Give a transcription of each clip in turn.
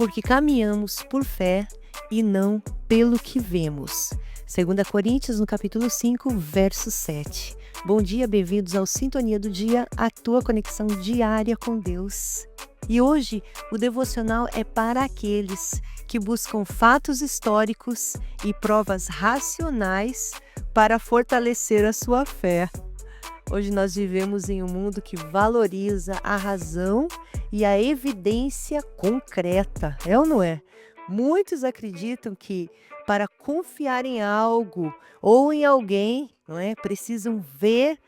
porque caminhamos por fé e não pelo que vemos. 2 Coríntios, no capítulo 5, verso 7. Bom dia, bem-vindos ao Sintonia do Dia, a tua conexão diária com Deus. E hoje o devocional é para aqueles que buscam fatos históricos e provas racionais para fortalecer a sua fé. Hoje nós vivemos em um mundo que valoriza a razão e a evidência concreta, é ou não é? Muitos acreditam que para confiar em algo ou em alguém, não é, precisam ver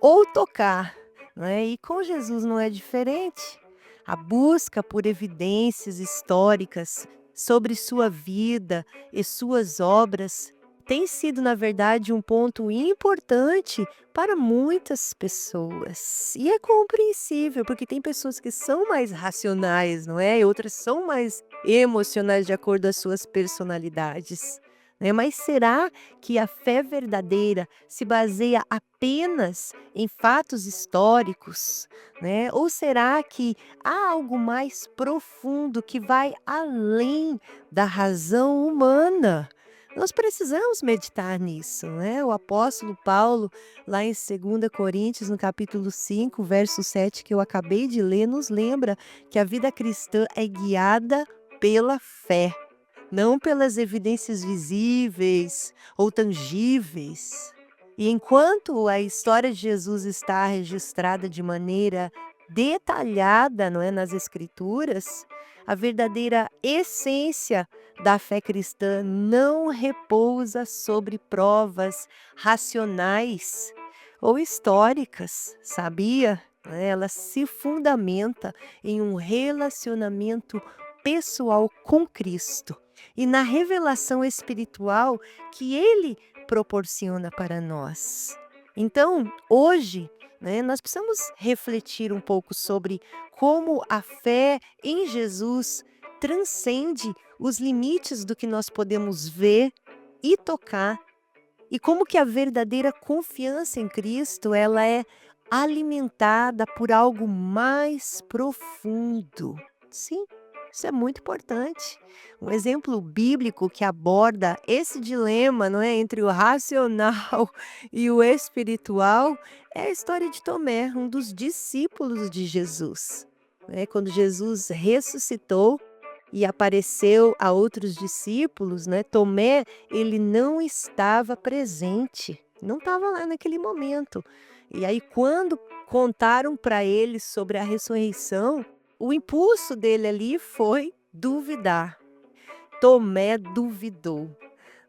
ou tocar, não é? E com Jesus não é diferente. A busca por evidências históricas sobre sua vida e suas obras tem sido, na verdade, um ponto importante para muitas pessoas. E é compreensível, porque tem pessoas que são mais racionais, não é? E outras são mais emocionais de acordo às suas personalidades. Né? Mas será que a fé verdadeira se baseia apenas em fatos históricos? Né? Ou será que há algo mais profundo que vai além da razão humana? Nós precisamos meditar nisso, né? O apóstolo Paulo, lá em 2 Coríntios, no capítulo 5, verso 7, que eu acabei de ler, nos lembra que a vida cristã é guiada pela fé, não pelas evidências visíveis ou tangíveis. E enquanto a história de Jesus está registrada de maneira detalhada, não é, nas Escrituras, a verdadeira essência da fé cristã não repousa sobre provas racionais ou históricas, sabia? Ela se fundamenta em um relacionamento pessoal com Cristo e na revelação espiritual que Ele proporciona para nós. Então, hoje, né, nós precisamos refletir um pouco sobre como a fé em Jesus transcende os limites do que nós podemos ver e tocar, e como que a verdadeira confiança em Cristo, ela é alimentada por algo mais profundo. Sim, isso é muito importante. Um exemplo bíblico que aborda esse dilema, não é, entre o racional e o espiritual, é a história de Tomé, um dos discípulos de Jesus. Né? Quando Jesus ressuscitou e apareceu a outros discípulos, né? Tomé, ele não estava presente, não estava lá naquele momento. E aí, quando contaram para ele sobre a ressurreição, o impulso dele ali foi duvidar. Tomé duvidou,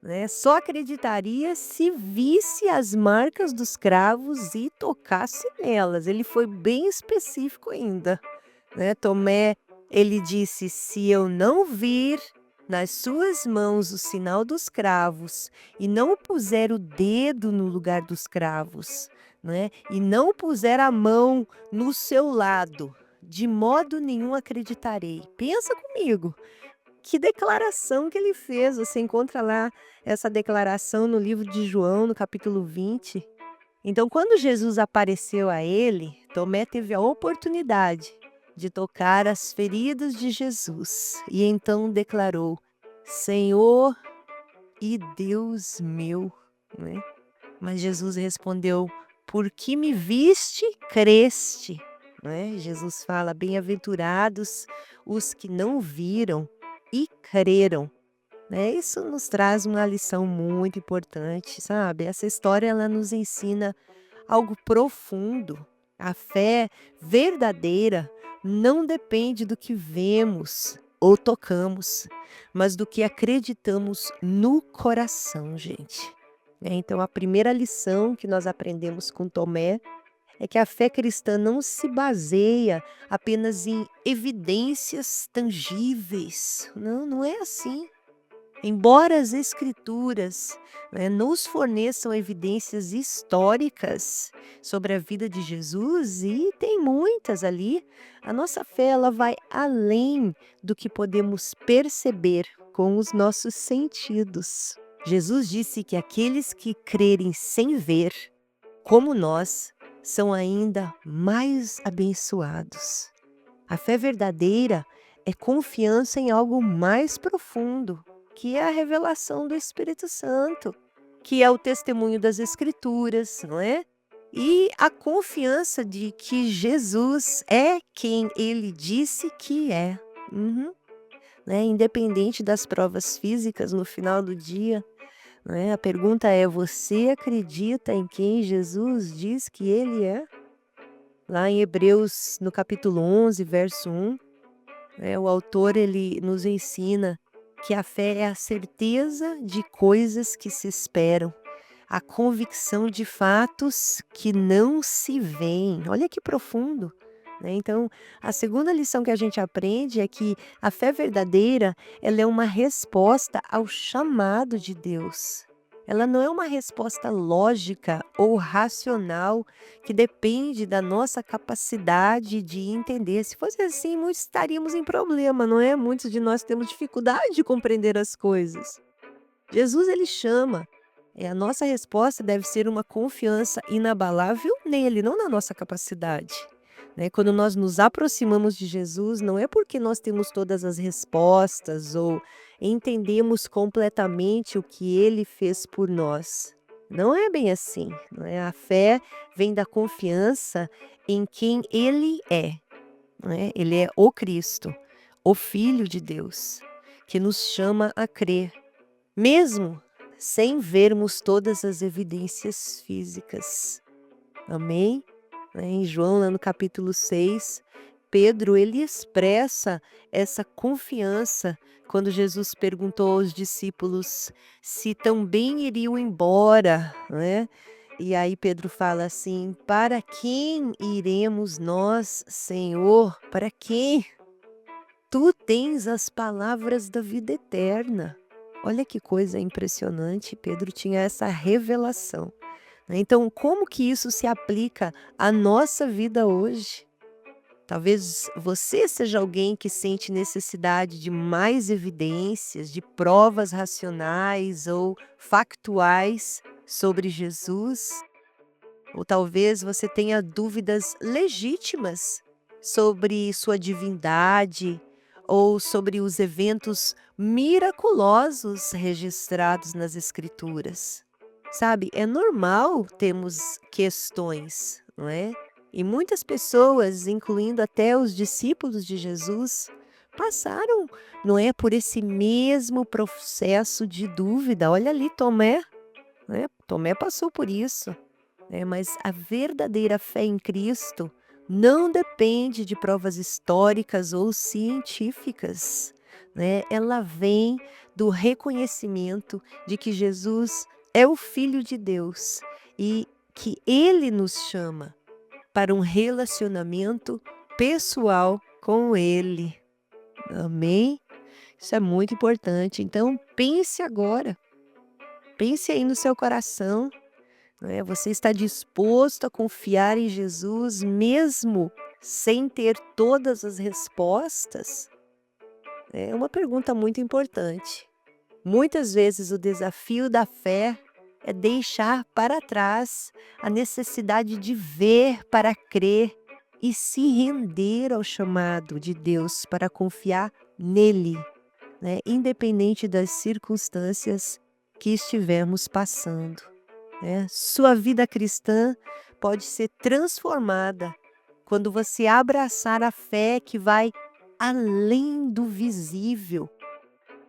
né? Só acreditaria se visse as marcas dos cravos e tocasse nelas. Ele foi bem específico ainda, né? Tomé, ele disse: se eu não vir nas suas mãos o sinal dos cravos e não puser o dedo no lugar dos cravos, né? E não puser a mão no seu lado, de modo nenhum acreditarei. Pensa comigo. Que declaração que ele fez. Você encontra lá essa declaração no livro de João, no capítulo 20. Então, quando Jesus apareceu a ele, Tomé teve a oportunidade de tocar as feridas de Jesus e então declarou: Senhor e Deus meu, né? Mas Jesus respondeu: por que me viste, creste. Né? Jesus fala: bem-aventurados os que não viram e creram. Né? Isso nos traz uma lição muito importante, sabe? Essa história, ela nos ensina algo profundo. A fé verdadeira não depende do que vemos ou tocamos, mas do que acreditamos no coração, gente. Então, a primeira lição que nós aprendemos com Tomé é que a fé cristã não se baseia apenas em evidências tangíveis. Não, não é assim. Embora as escrituras, né, nos forneçam evidências históricas sobre a vida de Jesus, e tem muitas ali, a nossa fé, ela vai além do que podemos perceber com os nossos sentidos. Jesus disse que aqueles que crerem sem ver, como nós, são ainda mais abençoados. A fé verdadeira, é confiança em algo mais profundo, que é a revelação do Espírito Santo, que é o testemunho das Escrituras, não é? E a confiança de que Jesus é quem ele disse que é. Uhum. Né? Independente das provas físicas no final do dia, né? A pergunta é: você acredita em quem Jesus diz que ele é? Lá em Hebreus, no capítulo 11, verso 1, o autor ele nos ensina que a fé é a certeza de coisas que se esperam, a convicção de fatos que não se veem. Olha que profundo, né? Então, a segunda lição que a gente aprende é que a fé verdadeira, ela é uma resposta ao chamado de Deus. Ela não é uma resposta lógica ou racional que depende da nossa capacidade de entender. Se fosse assim, muitos estaríamos em problema, não é? Muitos de nós temos dificuldade de compreender as coisas. Jesus ele chama. A nossa resposta deve ser uma confiança inabalável nele, não na nossa capacidade. Né? Quando nós nos aproximamos de Jesus, não é porque nós temos todas as respostas ou entendemos completamente o que ele fez por nós. Não é bem assim. Não é? A fé vem da confiança em quem ele é. Não é? Ele é o Cristo, o Filho de Deus, que nos chama a crer, mesmo sem vermos todas as evidências físicas. Amém? Em João, lá no capítulo 6, Pedro ele expressa essa confiança quando Jesus perguntou aos discípulos se também iriam embora, né? E aí Pedro fala assim: para quem iremos nós, Senhor? Para quem? Tu tens as palavras da vida eterna. Olha que coisa impressionante, Pedro tinha essa revelação. Então, como que isso se aplica à nossa vida hoje? Talvez você seja alguém que sente necessidade de mais evidências, de provas racionais ou factuais sobre Jesus. Ou talvez você tenha dúvidas legítimas sobre sua divindade ou sobre os eventos miraculosos registrados nas Escrituras. Sabe, é normal termos questões, não é? E muitas pessoas, incluindo até os discípulos de Jesus, passaram, não é, por esse mesmo processo de dúvida. Olha ali Tomé, né? Tomé passou por isso. Mas a verdadeira fé em Cristo não depende de provas históricas ou científicas, né? Ela vem do reconhecimento de que Jesus é o Filho de Deus e que Ele nos chama para um relacionamento pessoal com Ele. Amém? Isso é muito importante. Então pense agora, pense aí no seu coração. Você está disposto a confiar em Jesus mesmo sem ter todas as respostas? É uma pergunta muito importante. Muitas vezes o desafio da fé é deixar para trás a necessidade de ver para crer e se render ao chamado de Deus para confiar nele, né? Independente das circunstâncias que estivermos passando. Sua vida cristã pode ser transformada quando você abraçar a fé que vai além do visível.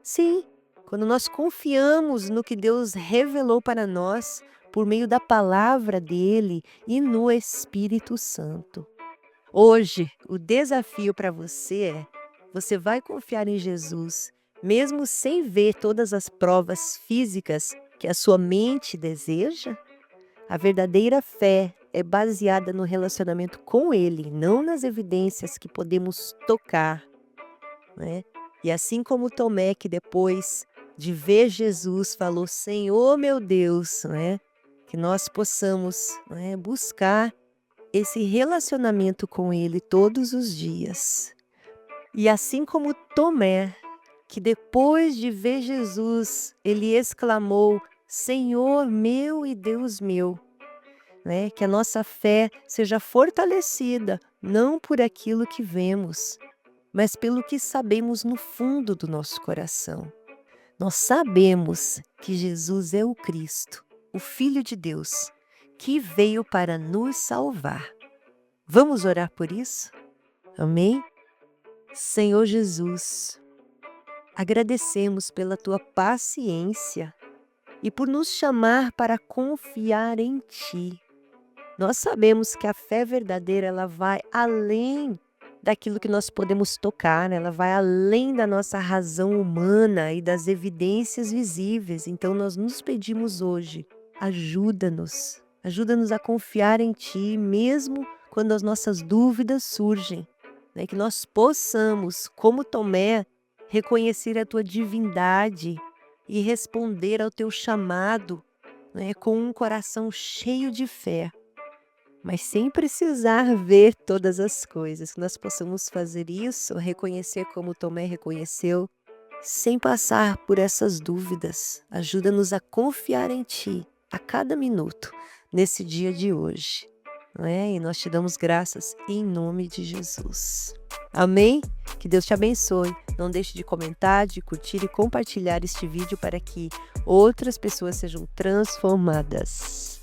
Sim, quando nós confiamos no que Deus revelou para nós por meio da palavra dele e no Espírito Santo. Hoje, o desafio para você é: você vai confiar em Jesus, mesmo sem ver todas as provas físicas que a sua mente deseja? A verdadeira fé é baseada no relacionamento com Ele, não nas evidências que podemos tocar, né? E assim como Tomé, que depois de ver Jesus falou: Senhor meu Deus, né? Que nós possamos, né, buscar esse relacionamento com Ele todos os dias. E assim como Tomé, que depois de ver Jesus, ele exclamou: Senhor meu e Deus meu. Que a nossa fé seja fortalecida, não por aquilo que vemos, mas pelo que sabemos no fundo do nosso coração. Nós sabemos que Jesus é o Cristo, o Filho de Deus, que veio para nos salvar. Vamos orar por isso? Amém? Senhor Jesus, agradecemos pela tua paciência e por nos chamar para confiar em ti. Nós sabemos que a fé verdadeira ela vai além daquilo que nós podemos tocar, né? Ela vai além da nossa razão humana e das evidências visíveis. Então nós nos pedimos hoje, ajuda-nos a confiar em ti, mesmo quando as nossas dúvidas surgem, né? Que nós possamos, como Tomé, reconhecer a tua divindade e responder ao teu chamado, né? Com um coração cheio de fé, mas sem precisar ver todas as coisas, que nós possamos fazer isso, reconhecer como Tomé reconheceu, sem passar por essas dúvidas. Ajuda-nos a confiar em Ti a cada minuto, nesse dia de hoje. Não é? E nós te damos graças em nome de Jesus. Amém? Que Deus te abençoe. Não deixe de comentar, de curtir e compartilhar este vídeo para que outras pessoas sejam transformadas.